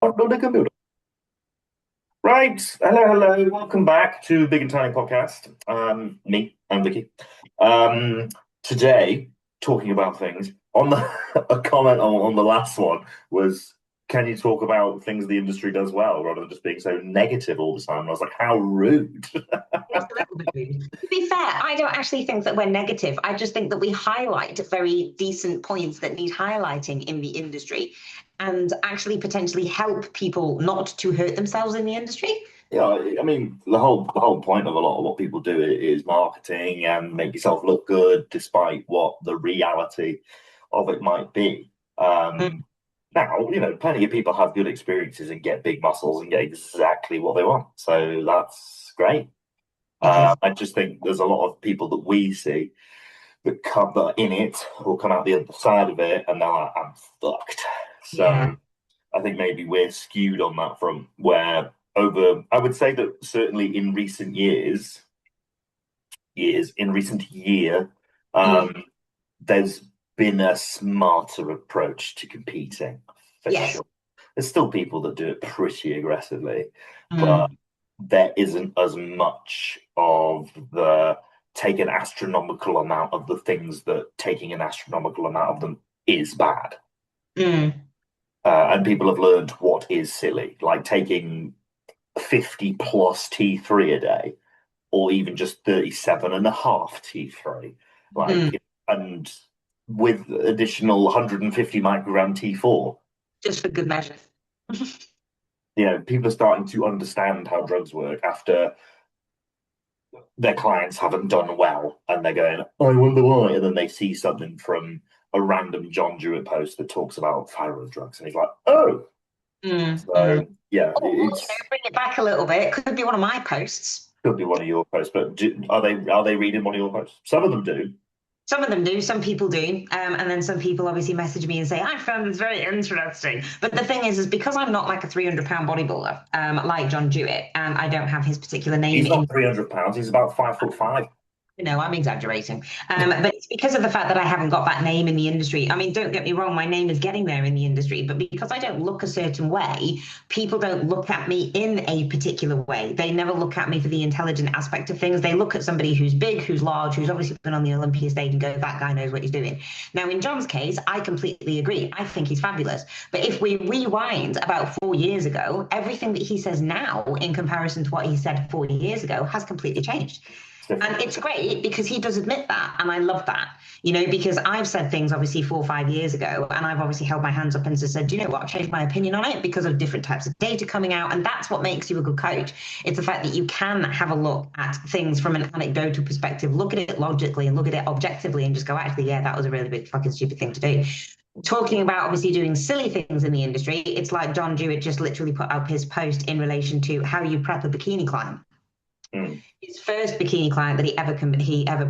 Right. Hello, hello. Welcome back to Big and Tiny Podcast. I'm Vicky. Um, Today, talking about things on the a comment on the last one was, can you talk about things the industry does well rather than just being so negative all the time? And I was like, how rude. It's a little bit rude. To be fair, I don't actually think that we're negative. I just think that we highlight very decent points that need highlighting in the industry and actually potentially help people not to hurt themselves in the industry. Yeah, I mean, the whole point of a lot of what people do is marketing and make yourself look good, despite what the reality of it might be. Mm. Now, plenty of people have good experiences and get big muscles and get exactly what they want. So that's great. It is. I just think there's a lot of people that we see that are in it or come out the other side of it and they're like, I'm fucked. Yeah. So I think maybe we're skewed on that front, where I would say that certainly in recent in recent year, Mm. um, there's been a smarter approach to competing for Yes. sure. There's still people that do it pretty aggressively, but Mm. there isn't as much of the take an astronomical amount of the things that taking an astronomical amount of them is bad. Mm. And people have learned what is silly, like taking 50 plus T3 a day, or even just 37 and a half T3. Mm. Like, and with additional 150 microgram T4, Just for good measure. people are starting to understand how drugs work after their clients haven't done well and they're going, I wonder why. And then they see something from a random John Jewett post that talks about thyroid drugs. And he's like, oh, Mm. Mm. so yeah, Or, it's bring it back a little bit. It could be one of my posts. could be one of your posts, but are they reading one of your posts? Some of them do. Some of them do, some people do. And then some people obviously message me and say, I found this very interesting. But the thing is because I'm not like a 300-pound bodybuilder, like John Jewett, and I don't have his particular name He's not in. 300 pounds. He's about 5'5". No, I'm exaggerating. But it's because of the fact that I haven't got that name in the industry. I mean, don't get me wrong, my name is getting there in the industry, but because I don't look a certain way, people don't look at me in a particular way. They never look at me for the intelligent aspect of things. They look at somebody who's big, who's large, who's obviously been on the Olympia stage and go, that guy knows what he's doing. Now, in John's case, I completely agree. I think he's fabulous. But if we rewind about 4 years ago, everything that he says now in comparison to what he said 4 years ago has completely changed. It's And different. it's great because he does admit that. And I love that, because I've said things obviously 4 or 5 years ago, and I've obviously held my hands up and just said, do you know what? I've changed my opinion on it because of different types of data coming out. And that's what makes you a good coach. It's the fact that you can have a look at things from an anecdotal perspective, look at it logically and look at it objectively and just go, actually, yeah, that was a really big fucking stupid thing to do. Talking about obviously doing silly things in the industry, it's like John Jewett just literally put up his post in relation to how you prep a bikini climb. Mm. His first bikini client that he ever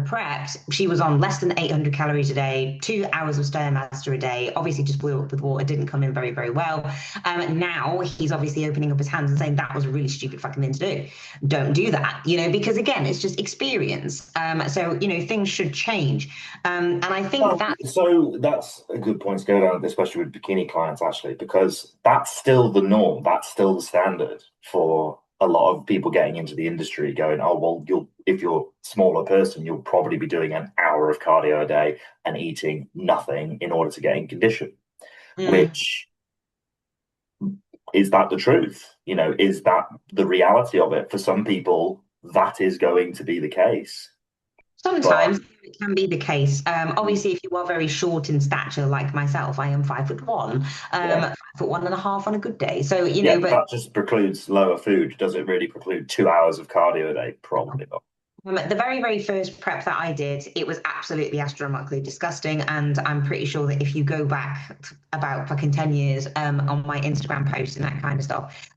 prepped, she was on less than 800 calories a day, 2 hours of Stairmaster a day. Obviously, just blew up with water, didn't come in very, very well. Now he's obviously opening up his hands and saying that was a really stupid fucking thing to do. Don't do that, because again, it's just experience. So things should change, and I think Well, that. so that's a good point to go down, especially with bikini clients, actually, because that's still the norm. That's still the standard for a lot of people getting into the industry, going, oh, well, if you're a smaller person, you'll probably be doing an hour of cardio a day and eating nothing in order to get in condition, Mm. which is that the truth? Is that the reality of it? For some people, that is going to be the case. But Sometimes it can be the case. Obviously, if you are very short in stature, like myself, I am 5'1", yeah, 5'1.5" on a good day. So, yeah, but but that just precludes lower food. Does it really preclude 2 hours of cardio a day? Probably not. the very, very first prep that I did, it was absolutely astronomically disgusting. And I'm pretty sure that if you go back about fucking 10 years on my Instagram posts and that kind of stuff,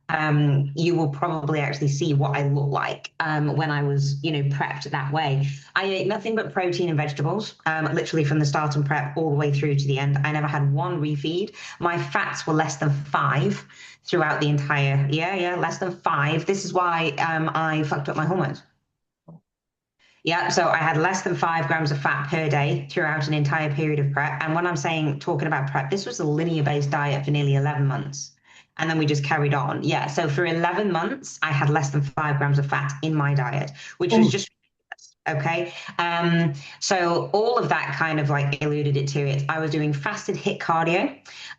you will probably actually see what I look like when I was, prepped that way. I ate nothing but protein and vegetables, literally from the start and prep all the way through to the end. I never had one refeed. My fats were less than 5 throughout the entire, yeah, less than 5. This is why I fucked up my hormones. Yeah, so I had less than 5 grams of fat per day throughout an entire period of prep. And when I'm saying talking about prep, this was a linear based diet for nearly 11 months. and then we just carried on. Yeah. So for 11 months, I had less than 5 grams of fat in my diet, which was Oh, just okay. So all of that kind of like alluded it to it. I was doing fasted hit cardio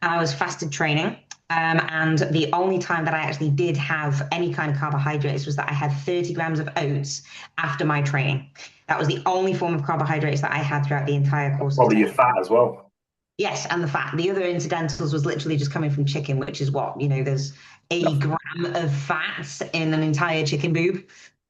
and I was fasted training. And the only time that I actually did have any kind of carbohydrates was that I had 30 grams of oats after my training. That was the only form of carbohydrates that I had throughout the entire course of probably your training. fat as well. Yes, and the fat. The other incidentals was literally just coming from chicken, which is what, there's a Nothing. gram of fat in an entire chicken boob.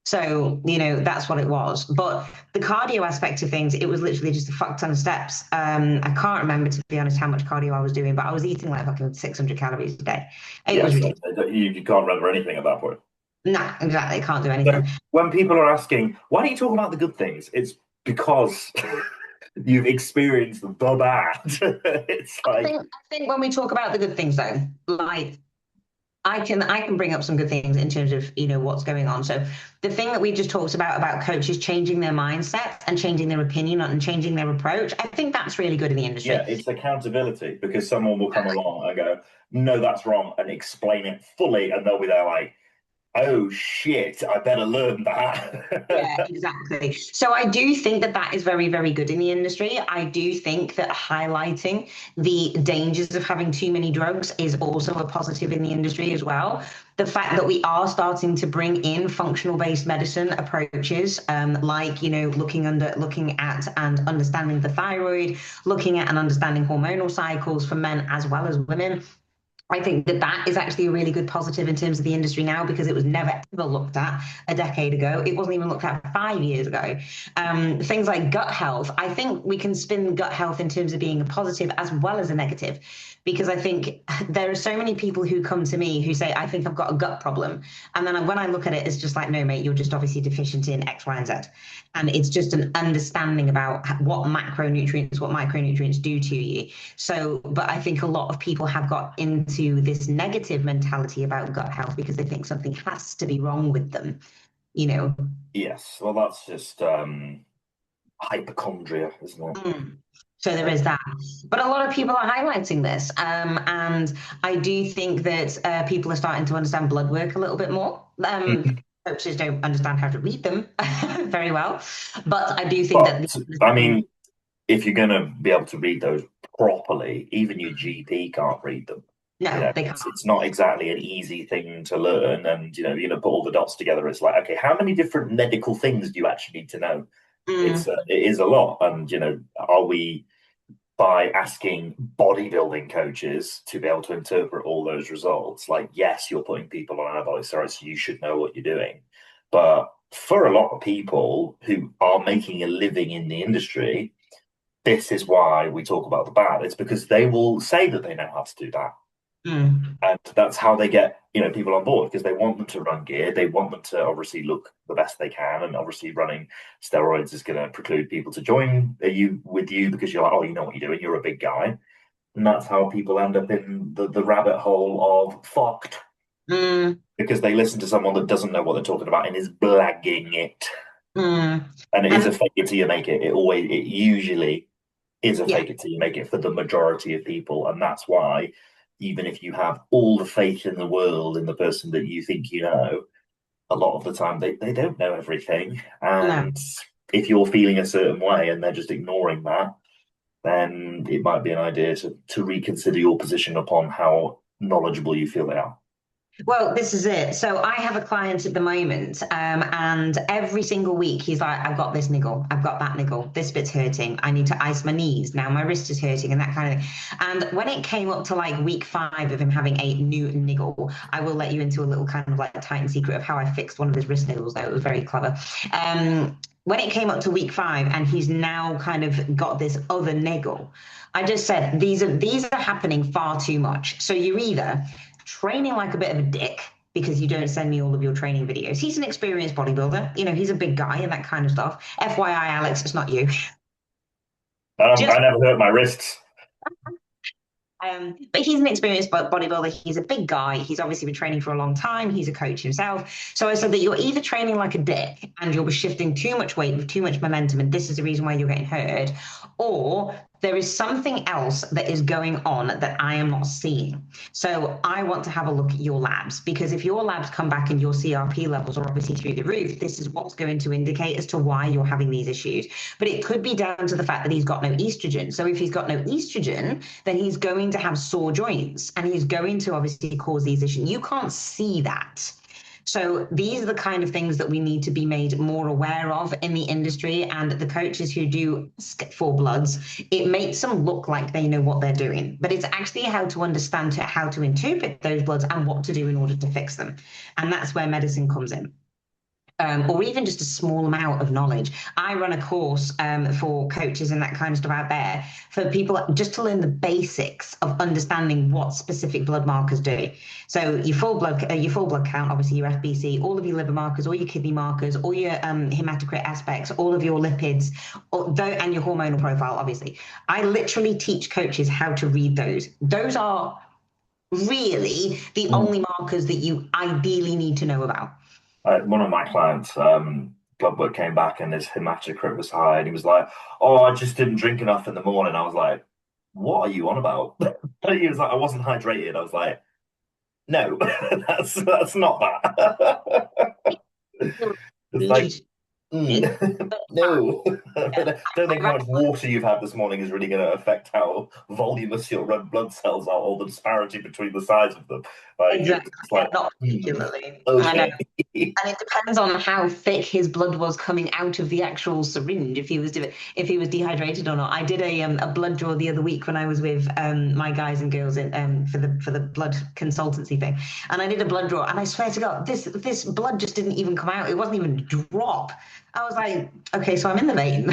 So, that's what it was. But the cardio aspect of things, it was literally just a fuck ton of steps. I can't remember, to be honest, how much cardio I was doing, but I was eating like fucking 600 calories a day. It was Yes, ridiculous. you can't remember anything at that point. No, exactly. Can't do So anything. when people are asking, why don't you talk about the good things? It's because you've experienced the bad. It's like, I think when we talk about the good things, though, like I can bring up some good things in terms of what's going on. So the thing that we just talked about coaches changing their mindset and changing their opinion and changing their approach, I think that's really good in the yeah, industry. it's accountability because someone will come along and go, no, that's wrong, and explain it fully, and they'll be there like, oh shit, I better learn Yeah, that. exactly. So I do think that that is very, very good in the industry. I do think that highlighting the dangers of having too many drugs is also a positive in the industry as well. The fact that we are starting to bring in functional based medicine approaches, like looking at and understanding the thyroid, looking at and understanding hormonal cycles for men as well as women. I think that that is actually a really good positive in terms of the industry now because it was never ever looked at a decade ago. It wasn't even looked at 5 years ago. Things like gut health, I think we can spin gut health in terms of being a positive as well as a negative, because I think there are so many people who come to me who say, I think I've got a gut problem. And then when I look at it, it's just like, no, mate, you're just obviously deficient in X, Y, and Z. And it's just an understanding about what micronutrients do to you. So, but I think a lot of people have got into this negative mentality about gut health because they think something has to be wrong with them, you know. Yes, well, that's just hypochondria, isn't it? Mm. So there is that. But a lot of people are highlighting this. And I do think that people are starting to understand blood work a little bit more. Coaches don't understand how to read them very well. But I do think that But I mean, if you're going to be able to read those properly, even your GP can't read them. no, they can't. It's not exactly an easy thing to learn, and you're going to put all the dots together. It's like, okay, how many different medical things do you actually need to know? Mm, It is a lot, and are we by asking bodybuilding coaches to be able to interpret all those results? Like, yes, you're putting people on anabolic steroids, so you should know what you're doing, but for a lot of people who are making a living in the industry, this is why we talk about the bad. It's because they will say that they know how to do that. mm. And that's how they get, people on board because they want them to run gear. They want them to obviously look the best they can. And obviously running steroids is going to preclude people to join you because you're like, oh, you know what you're doing. You're a big guy. And that's how people end up in the rabbit hole of fucked Mm, because they listen to someone that doesn't know what they're talking about and is blagging it. mm. And it is a And fake it till you make it. It usually is a yeah, fake it till you make it for the majority of people. And that's why, even if you have all the faith in the world in the person that you think you know, a lot of the time they don't know everything. no. And if you're feeling a certain way and they're just ignoring that, then it might be an idea to reconsider your position upon how knowledgeable you feel they are. Well, this is it. So I have a client at the moment, and every single week he's like, I've got this niggle, I've got that niggle, this bit's hurting, I need to ice my knees, now my wrist is hurting, and that kind of thing. And when it came up to like week 5 of him having a new niggle, I will let you into a little kind of like Titan secret of how I fixed one of his wrist niggles, though. It was very clever. When it came up to week 5 and he's now kind of got this other niggle, I just said, these are happening far too much. So you're either training like a bit of a dick because you don't send me all of your training videos. He's an experienced bodybuilder. He's a big guy and that kind of stuff. FYI, Alex, it's not you. I Just never hurt my wrists. but he's an experienced bodybuilder. He's a big guy. He's obviously been training for a long time. He's a coach himself. So I said that you're either training like a dick and you're shifting too much weight with too much momentum, and this is the reason why you're getting hurt, or there is something else that is going on that I am not seeing. So I want to have a look at your labs, because if your labs come back and your CRP levels are obviously through the roof, this is what's going to indicate as to why you're having these issues. But it could be down to the fact that he's got no estrogen. So if he's got no estrogen, then he's going to have sore joints and he's going to obviously cause these issues. You can't see that. So these are the kind of things that we need to be made more aware of in the industry. And the coaches who do for bloods, it makes them look like they know what they're doing, but it's actually how to understand how to interpret those bloods and what to do in order to fix them. And that's where medicine comes in. Or even just a small amount of knowledge. I run a course for coaches and that kind of stuff out there for people just to learn the basics of understanding what specific blood markers do. So your full blood count, obviously your FBC, all of your liver markers, all your kidney markers, all your hematocrit aspects, all of your lipids, and your hormonal profile. Obviously, I literally teach coaches how to read those. Those are really the only markers that you ideally need to know about. One of my clients, blood work came back and his hematocrit was high, and he was like, "Oh, I just didn't drink enough in the morning." I was like, "What are you on about?" He was like, "I wasn't hydrated." I was like, "No, that's not that." It's like, no. I don't think how much water you've had this morning is really going to affect how voluminous your red blood cells are, or the disparity between the size of them. Like, Exactly. it's Yeah, like, not particularly. I know. okay. And it depends on how thick his blood was coming out of the actual syringe, if he was dehydrated or not. I did a blood draw the other week when I was with my guys and girls in for the blood consultancy thing, and I did a blood draw, and I swear to God, this blood just didn't even come out. It wasn't even a drop. I was like, okay, so I'm in the vein.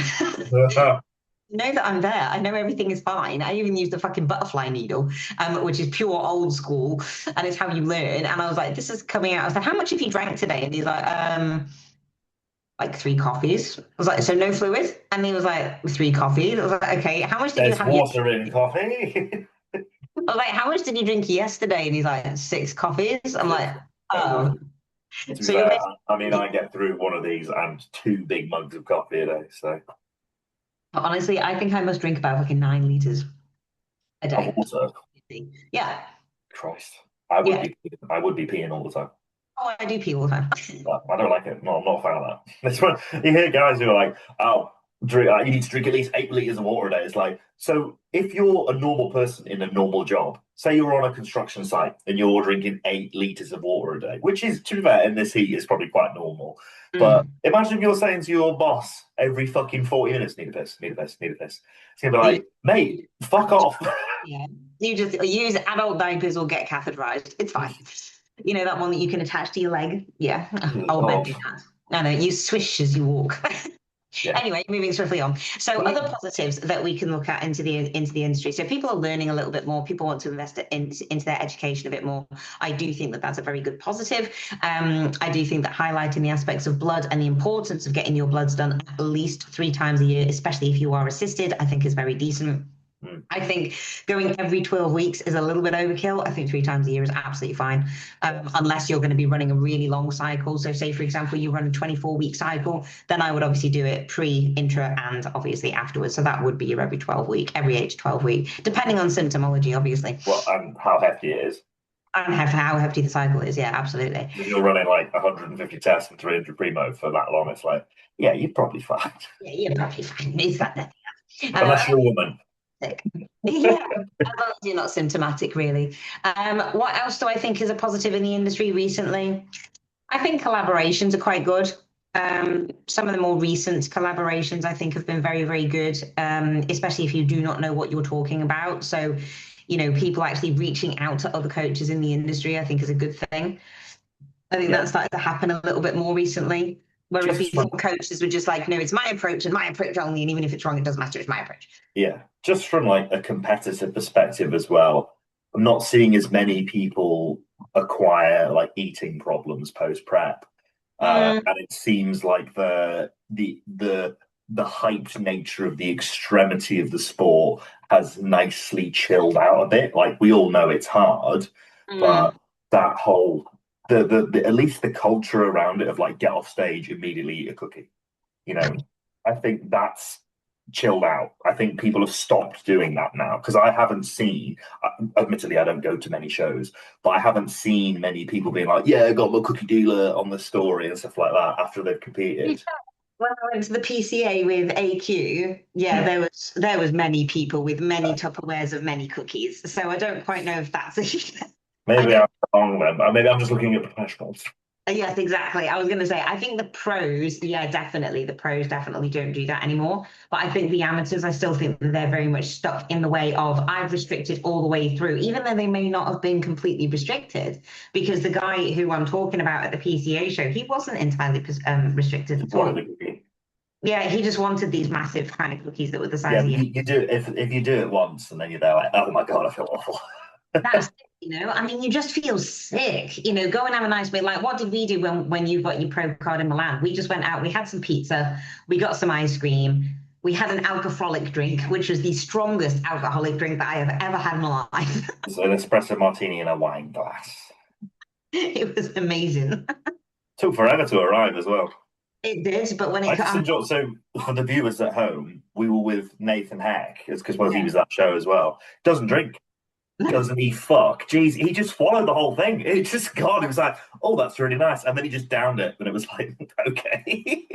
Know that I'm there. I know everything is fine. I even used the fucking butterfly needle, which is pure old school, and it's how you learn. And I was like, this is coming out. I was like, how much have you drank today? And he's like 3 coffees. I was like, so no fluid? And he was like, 3 coffees. I was like, okay, how much did you There's have water yesterday? in coffee. I was like, how much did you drink yesterday? And he's like, 6 coffees. I'm like, Oh, oh, to be so you're fair, I mean, basically, I get through one of these and 2 big mugs of coffee a day. So, honestly, I think I must drink about fucking 9 liters a of day. water, Yeah. Christ, Yeah. I would be peeing all the time. Oh, I do pee all the time. But I don't like it. No, I'm not a fan of that. It's when you hear guys who are like, "Oh, you need to drink at least 8 liters of water a day." It's like, so if you're a normal person in a normal job, say you're on a construction site and you're drinking 8 liters of water a day, which is, to be fair, in this heat is probably quite normal. But Mm. imagine if you're saying to your boss every fucking 40 minutes, "Need a piss, need a piss, need a piss." It's gonna be like, "Mate, fuck off." Yeah. You just use adult diapers or get catheterized. It's fine. You know that one that you can attach to your leg? Yeah. Old men Oh, do that. No, no, you swish as you walk. yeah. Anyway, moving swiftly on. So other positives that we can look at into the industry. So people are learning a little bit more. People want to invest into their education a bit more. I do think that that's a very good positive. I do think that highlighting the aspects of blood and the importance of getting your bloods done at least 3 times a year, especially if you are assisted, I think is very decent. Mm. I think going every 12 weeks is a little bit overkill. I think 3 times a year is absolutely fine, unless you're going to be running a really long cycle. So, say, for example, you run a 24-week cycle, then I would obviously do it pre, intra, and obviously afterwards. So, that would be your every 12 week, every 8 to 12 week, depending on symptomology, obviously, Well, and how hefty it is. and how hefty the cycle is. Yeah, absolutely. If you're running like 150 tests and 300 primo for that long, it's like, yeah, you're probably fine. Yeah, you're probably fine. Is that Unless you're a woman. yeah, as long as you're not symptomatic, really. What else do I think is a positive in the industry recently? I think collaborations are quite good. Some of the more recent collaborations I think have been very, very good, especially if you do not know what you're talking about. So, people actually reaching out to other coaches in the industry, I think is a good thing. I think Yeah. that's started to happen a little bit more recently. Whereas Just from before, coaches were just like, no, it's my approach and my approach only. And even if it's wrong, it doesn't matter. It's my approach. Yeah, just from like a competitive perspective as well, I'm not seeing as many people acquire like eating problems post prep, Mm, and it seems like the hyped nature of the extremity of the sport has nicely chilled out a bit. Like we all know it's hard, but mm. that whole the at least the culture around it of like get off stage immediately eat a cookie, you know, I think chilled out. I think people have stopped doing that now because I haven't seen, admittedly, I don't go to many shows, but I haven't seen many people being like, yeah, I got my cookie dealer on the story and stuff like that after they've Yeah, competed. when I went to the PCA with AQ, yeah, Hmm. there was many people with many Tupperwares of many cookies. So I don't quite know if that's I Maybe don't. I'm wrong then. Maybe I'm just looking at professionals. Yes, exactly. I was going to say, I think the pros, yeah, definitely. The pros definitely don't do that anymore. But I think the amateurs, I still think that they're very much stuck in the way of I've restricted all the way through, even though they may not have been completely restricted. Because the guy who I'm talking about at the PCA show, he wasn't entirely restricted Just at wanted all. a cookie. Yeah, he just wanted these massive kind of cookies that were the Yeah, size of but your. you do if you do it once and then you're there like, oh my god, I feel awful. That's it, I mean, you just feel sick, go and have a nice meal. Like, what did we do when you got your pro card in Milan? We just went out, we had some pizza, we got some ice cream, we had an alcoholic drink, which was the strongest alcoholic drink that I have ever had in my life. So an espresso martini in a wine glass. It was amazing. Took forever to arrive as well. It did, but when I it just got, enjoyed. So for the viewers at home, we were with Nathan Heck. It's because well, he yeah. was that show as well. Doesn't drink, doesn't he? Fuck, jeez, he just swallowed the whole thing. It just God, it was like, oh, that's really nice, and then he just downed it, and it was like, okay.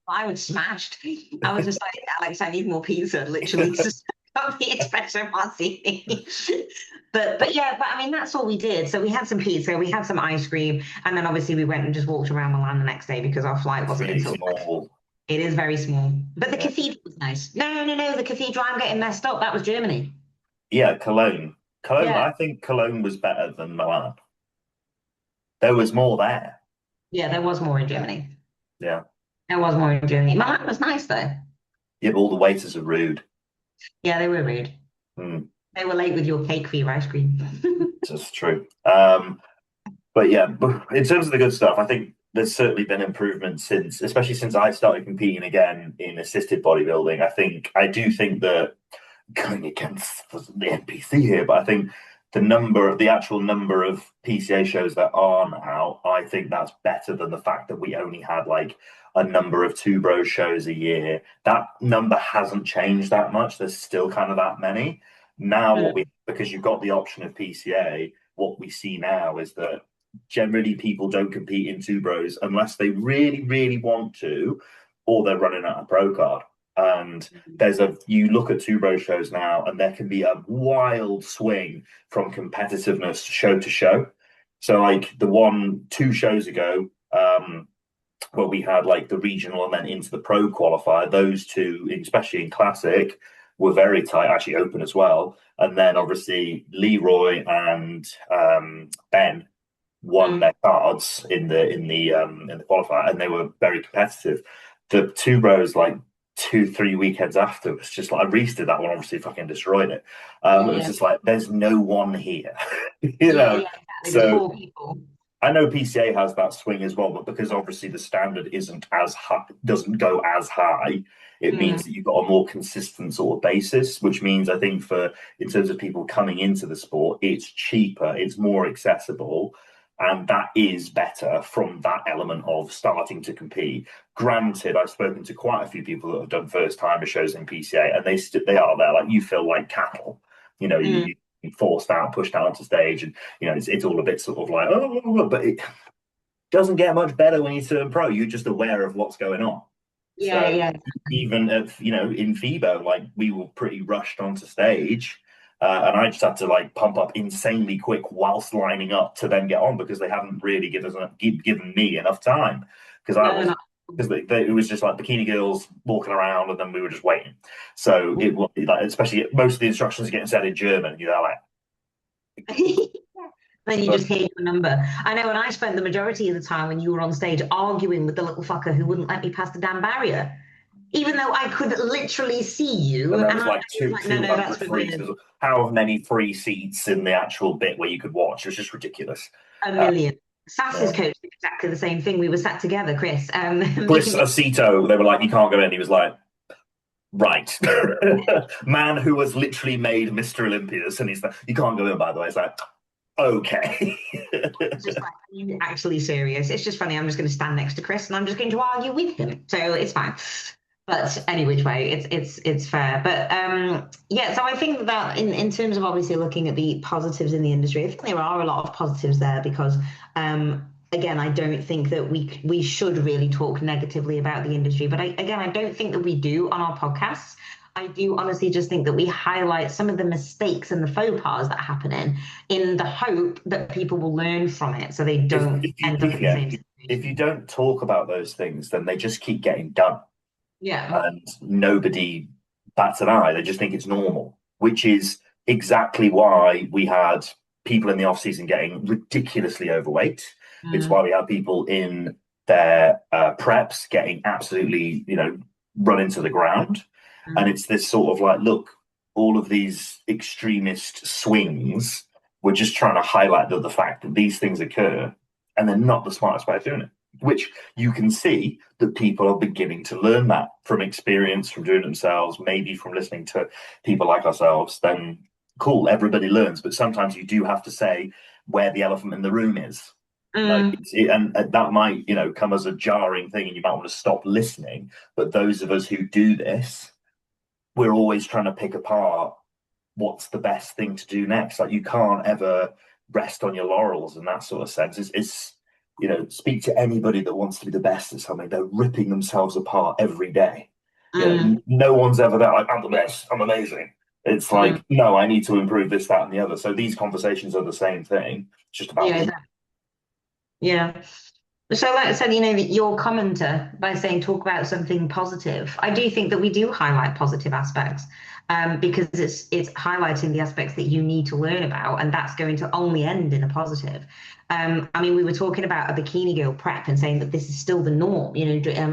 I was smashed. I was just like, Alex, I need more pizza, literally, just got the espresso martini. But yeah, but I mean that's all we did. So we had some pizza, we had some ice cream, and then obviously we went and just walked around Milan the next day because our flight It's wasn't really until small. it is very small. But the Yeah, cathedral was nice. No, no, no, no, the cathedral, I'm getting messed up. That was Germany. yeah. Cologne, Cologne. Yeah. I think Cologne was better than Milan. There was more there. Yeah, there was more in Germany. Yeah, There was more in Germany. Milan was nice though. yeah. But all the waiters are rude. Yeah, they were rude. Mm, They were late with your cake for your ice cream. that's true. But yeah, in terms of the good stuff, I think there's certainly been improvements since, especially since I started competing again in assisted bodybuilding. I do think that going against the NPC here, but I think the actual number of PCA shows that are now, I think that's better than the fact that we only had like a number of two bros shows a year. That number hasn't changed that much. There's still kind of that many. Now, because you've got the option of PCA, what we see now is that generally people don't compete in two bros unless they really, really want to, or they're running out of pro card. And you look at two bro shows now, and there can be a wild swing from competitiveness show to show. So, like the one 2 shows ago, where we had like the regional and then into the pro qualifier, those two, especially in classic, were very tight, actually open as well. And then obviously Leroy and Ben won Mm. their cards in the qualifier, and they were very competitive. The two bros like 2 3 weekends after was just like I rested that one, obviously fucking destroyed it. It was Yeah. just like there's no one here, you Yeah, know. yeah, exactly. There's So four people. I know PCA has that swing as well, but because obviously the standard isn't as high, doesn't go as high, it Mm. means that you've got a more consistent sort of basis, which means I think for in terms of people coming into the sport, it's cheaper, it's more accessible, and that is better from that element of starting to compete. Granted, I've spoken to quite a few people that have done first timer shows in PCA, and they are there like you feel like cattle. You know, Mm. you forced out, pushed out onto stage, and it's all a bit sort of like, oh, but it doesn't get much better when you turn pro. You're just aware of what's going on. Yeah, So yeah. even if, in FIBO, like we were pretty rushed onto stage. And I just had to like pump up insanely quick whilst lining up to then get on because they hadn't really given me enough time because I No, was no. because it was just like bikini girls walking around and then we were just waiting. So it was like, especially most of the instructions are getting said in German. Like, Then you but just hear your number. I know, and I spent the majority of the time when you were on stage arguing with the little fucker who wouldn't let me pass the damn barrier, even though I could literally see you. and there And was I like was two like, no, two no, that's hundred for free. the How many free seats in the actual bit where you could watch? It was just ridiculous. a Uh, million. Sass's yeah. coach did exactly the same thing. We were sat together, Chris. Chris Aceto, they were like, you can't go in. He was like, right. Man who has literally made Mr. Olympias. And he's like, you can't go in, by the way. It's like, okay. It's just like, are you actually serious? It's just funny. I'm just going to stand next to Chris and I'm just going to argue with him. So it's fine. But any which way, it's fair. But yeah, so I think that in terms of obviously looking at the positives in the industry, I think there are a lot of positives there because again, I don't think that we should really talk negatively about the industry. But again, I don't think that we do on our podcasts. I do honestly just think that we highlight some of the mistakes and the faux pas that happen in the hope that people will learn from it so they If don't if you end up in the yeah, same if you situation. don't talk about those things, then they just keep getting done, Yeah. and nobody bats an eye. They just think it's normal, which is exactly why we had people in the off season getting ridiculously overweight. It's why Mm, we had people in their preps getting absolutely, run into the ground. And mm, it's this sort of like, look, all of these extremist swings, we're just trying to highlight the fact that these things occur, and they're not the smartest way of doing it. Which you can see that people are beginning to learn that from experience, from doing it themselves, maybe from listening to people like ourselves. Then cool, everybody learns, but sometimes you do have to say where the elephant in the room is. Like, mm. and that might, come as a jarring thing, and you might want to stop listening. But those of us who do this, we're always trying to pick apart what's the best thing to do next. Like, you can't ever rest on your laurels in that sort of sense. It's speak to anybody that wants to be the best at something. They're ripping themselves apart every day. Mm, No one's ever there like, I'm the best, I'm amazing. It's mm. like, no, I need to improve this, that, and the other. So these conversations are the same thing. It's just about Yeah, me. exactly. Yeah. So, like I said, your commenter by saying talk about something positive. I do think that we do highlight positive aspects because it's highlighting the aspects that you need to learn about, and that's going to only end in a positive. I mean, we were talking about a bikini girl prep and saying that this is still the norm,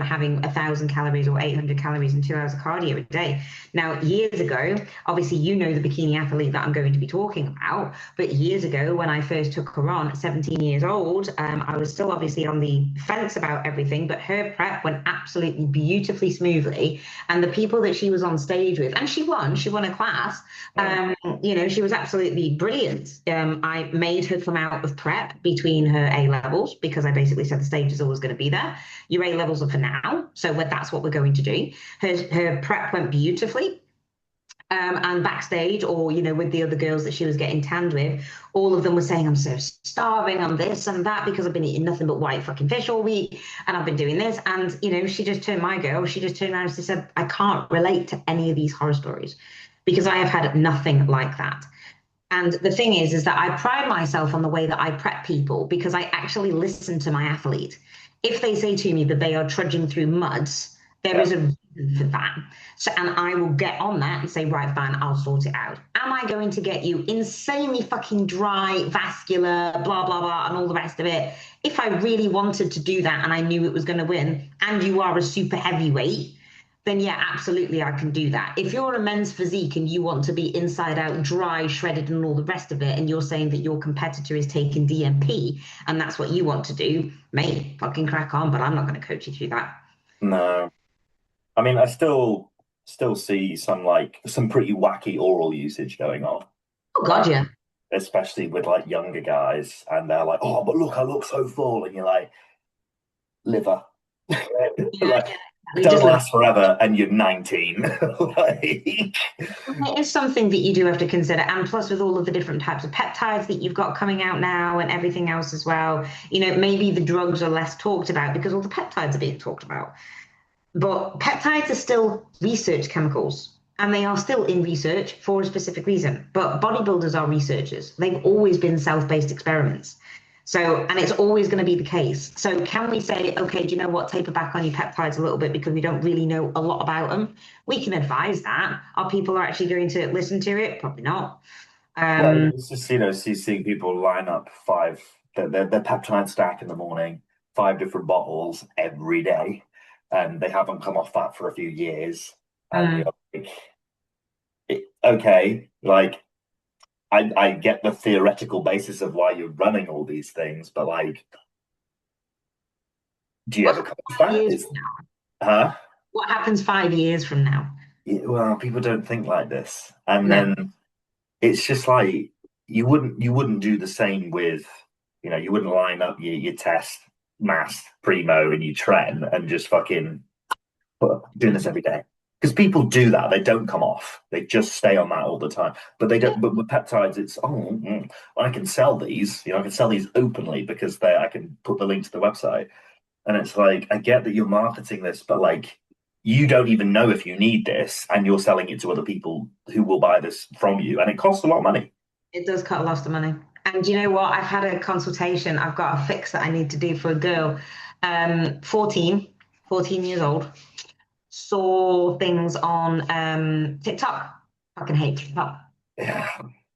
having 1,000 calories or 800 calories and 2 hours of cardio a day. Now, years ago, obviously, the bikini athlete that I'm going to be talking about, but years ago, when I first took her on at 17 years old, I was still obviously on the fence about everything, but her prep went absolutely beautifully smoothly. And the people that she was on stage with, and she won a class. Mm. She was absolutely brilliant. I made her come out of prep between her A levels because I basically said the stage is always going to be there. Your A levels are for now, so that's what we're going to do. Her prep went beautifully. And backstage, or with the other girls that she was getting tanned with, all of them were saying, "I'm so starving, I'm this and that because I've been eating nothing but white fucking fish all week, and I've been doing this." And she just turned around and she said, "I can't relate to any of these horror stories because I have had nothing like that." And the thing is that I pride myself on the way that I prep people because I actually listen to my athlete. If they say to me that they are trudging through muds, there Yeah. is a reason for that. So, and I will get on that and say, right, fine, I'll sort it out. Am I going to get you insanely fucking dry, vascular, blah, blah, blah, and all the rest of it? If I really wanted to do that and I knew it was going to win, and you are a super heavyweight, then yeah, absolutely, I can do that. If you're a men's physique and you want to be inside out, dry, shredded, and all the rest of it, and you're saying that your competitor is taking DMP and that's what you want to do, mate, fucking crack on, but I'm not going to coach you through that. No, I mean, I still see some pretty wacky oral usage going on, Oh, God, yeah. especially with like younger guys, and they're like, "Oh, but look, I look so full," and you're like, "Liver." Yeah, Like, yeah, don't just live. last forever, and you're 19. Like, It is something that you do have to consider. And plus, with all of the different types of peptides that you've got coming out now and everything else as well, maybe the drugs are less talked about because all the peptides are being talked about. But peptides are still research chemicals and they are still in research for a specific reason. But bodybuilders are researchers. They've always been self-based experiments. So, and it's always going to be the case. So, can we say, okay, do you know what? Taper back on your peptides a little bit because we don't really know a lot about them? We can advise that. Are people actually going to listen to it? Probably not. well, Um, it's just seeing people line up their peptide stack in the morning, five different bottles every day, and they haven't come off that for a few years, and mm, you're like, okay, like I get the theoretical basis of why you're running all these things, but like, do you what ever come happens off 5 years that? from now? Huh? What happens 5 years from now? Yeah, well, people don't think like this, and No. then it's just like you wouldn't do the same with, you wouldn't line up your test mass primo and your tren and just fucking but doing this every day. Because people do that, they don't come off. They just stay on that all the time. But they don't. But with peptides, it's I can sell these. I can sell these openly because I can put the link to the website. And it's like I get that you're marketing this, but like you don't even know if you need this, and you're selling it to other people who will buy this from you, and it costs a lot of money. It does cut a lot of money. And you know what? I've had a consultation. I've got a fix that I need to do for a girl, 14 years old. Saw things on TikTok. Fucking hate TikTok. Yeah,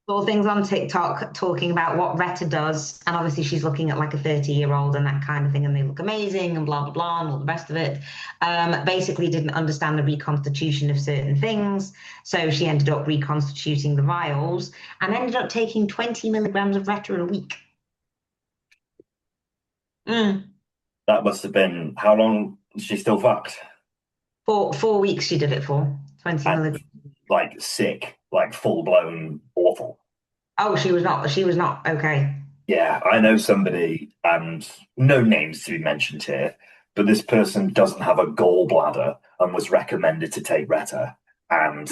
Saw things on TikTok talking about what Retta does, and obviously she's looking at like a 30-year-old and that kind of thing, and they look amazing and blah blah blah and all the rest of it. Basically didn't understand the reconstitution of certain things, so she ended up reconstituting the vials and ended up taking 20 milligrams of Retta a week. Mm. that must have been how long she's still fucked. For 4 weeks she did it for 20 And milligrams. like sick, like full blown awful. Oh, she was not okay. Yeah, I know somebody, and no names to be mentioned here, but this person doesn't have a gallbladder and was recommended to take Retta, and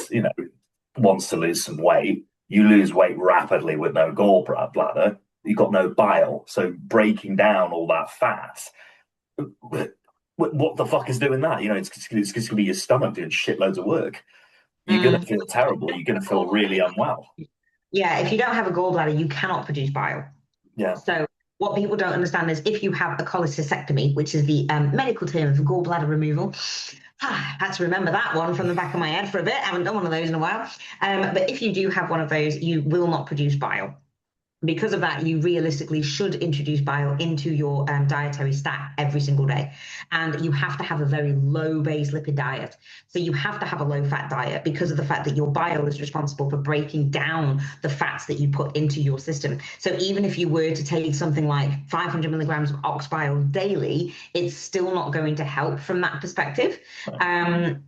wants to lose some weight. You lose weight rapidly with no gallbladder. You've got no bile, so breaking down all that fat. What the fuck is doing that? It's going to be your stomach doing shitloads of work. You're going to Mm. feel terrible. You're going to feel really unwell. Yeah, if you don't have a gallbladder, you cannot produce bile. Yeah. So what people don't understand is if you have a cholecystectomy, which is the medical term for gallbladder removal, had to remember that one from the back of my head for a bit. I haven't done one of those in a while. But if you do have one of those, you will not produce bile. Because of that, you realistically should introduce bile into your dietary stack every single day. And you have to have a very low base lipid diet. So you have to have a low fat diet because of the fact that your bile is responsible for breaking down the fats that you put into your system. So even if you were to take something like 500 milligrams of ox bile daily, it's still not going to help from that perspective.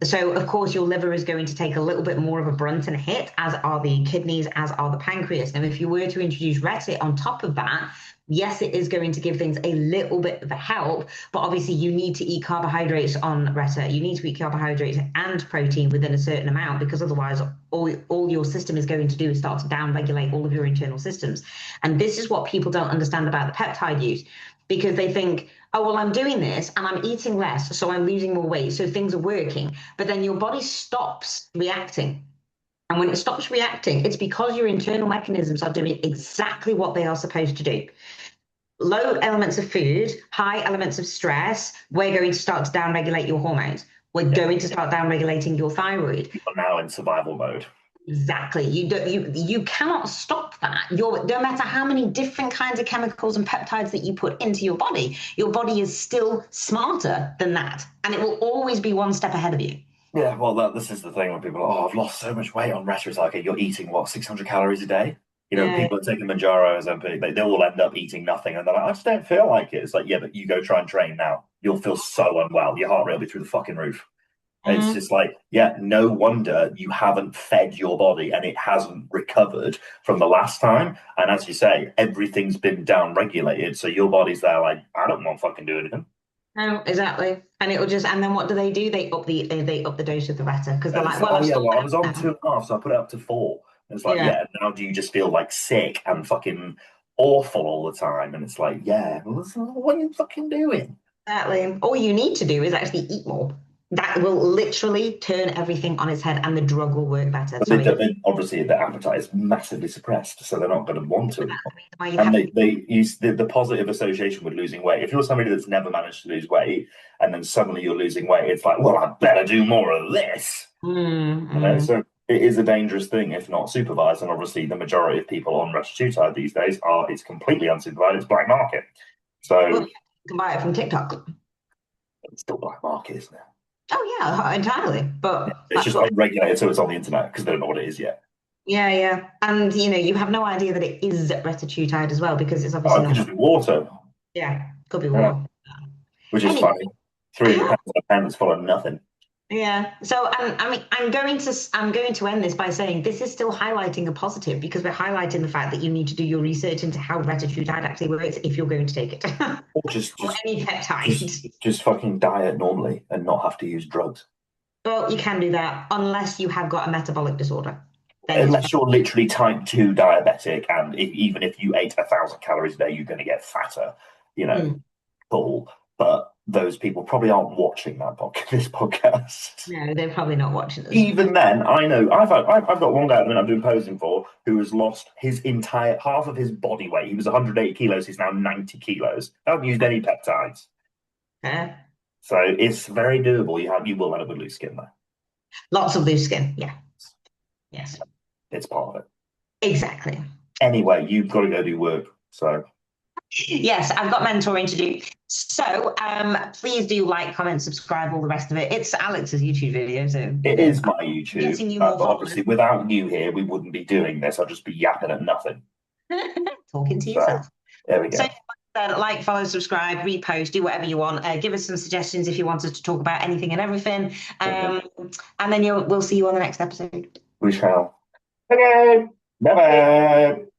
So of course your liver is going to take a little bit more of a brunt and a hit, as are the kidneys, as are the pancreas. Now, if you were to introduce Reddit on top of that, yes, it is going to give things a little bit of a help, but obviously you need to eat carbohydrates on Reddit. You need to eat carbohydrates and protein within a certain amount, because otherwise all your system is going to do is start to down-regulate all of your internal systems. And this is what people don't understand about the peptide use, because they think, oh, well, I'm doing this and I'm eating less, so I'm losing more weight, so things are working. But then your body stops reacting. And when it stops reacting, it's because your internal mechanisms are doing exactly what they are supposed to do. Low elements of food, high elements of stress, we're going to start to downregulate your hormones. We're going to start downregulating your thyroid. People are now in survival mode. Exactly. You cannot stop that. No matter how many different kinds of chemicals and peptides that you put into your body is still smarter than that. And it will always be one step ahead of you. Yeah, well, this is the thing when people are, I've lost so much weight on rest. It's like, okay, you're eating what, 600 calories a day? Yeah. People are taking Manjaro as they all end up eating nothing, and they're like, I just don't feel like it. It's like, yeah, but you go try and train now. You'll feel so unwell. Your heart rate will be through the fucking roof. And it's Mhm. just like, yeah, no wonder you haven't fed your body and it hasn't recovered from the last time. And as you say, everything's been down regulated. So your body's there like, I don't want to fucking do anything. No, exactly. And and then what do? They up the dose of the Veta because they're And it's like, like, well, oh I've yeah, stopped well, I was on now. 2.5, so I put it up to 4. And it's like, Yeah, yeah, now do you just feel like sick and fucking awful all the time? And it's like, yeah, well, what are you fucking doing? exactly. All you need to do is actually eat more. That will literally turn everything on its head, and the drug will work better. But So obviously their appetite is massively suppressed, so they're not going to want to anymore. why you And have they use the positive association with losing weight. If you're somebody that's never managed to lose weight and then suddenly you're losing weight, it's like, well, I better do more of this. mm. So it is a dangerous thing if not supervised. And obviously, the majority of people on retatrutide these days it's completely unsupervised. It's black market. Well, So you can buy it from TikTok. it's still black market, isn't it? Oh yeah, entirely. But It's that's just what. unregulated, so it's on the internet because they don't know what it is yet. Yeah, yeah. And you have no idea that it is retatrutide as well, because it's Oh, obviously it could not. just be water, Yeah, could be yeah, war. which is Anyway, funny. 300 how pounds on a pen that's full of nothing. Yeah. So I mean, I'm going to end this by saying this is still highlighting a positive because we're highlighting the fact that you need to do your research into how retatrutide actually works if you're going to take it, Or just or just any just peptide. just fucking diet normally and not have to use drugs. Well, you can do that unless you have got a metabolic disorder. Then it's Unless you're literally type 2 diabetic, and even if you ate 1,000 calories a day, you're going to get fatter, you know, Mm. cool. But those people probably aren't watching this podcast. No, they're probably not watching us. Even then, I know I've got one guy at the minute I'm doing posing for who has lost his entire half of his body weight. He was 180 kilos, he's now 90 kilos. Hasn't used any peptides. Uh, So it's very doable. You will end up with loose skin though. Lots of loose skin. Yeah. Yes. It's part of it. Exactly. Anyway, you've got to go do work. So Yes, I've got mentoring to do. So please do like, comment, subscribe, all the rest of it. It's Alex's YouTube video, so it is my YouTube, getting you more but followers. obviously without you here, we wouldn't be doing this. I'd just be yapping at nothing. Talking to So yourself. there we So go. like, follow, subscribe, repost, do whatever you want. Give us some suggestions if you want us to talk about anything and everything. Mhm. And then we'll see you on the next episode. We shall. Okay. Bye bye.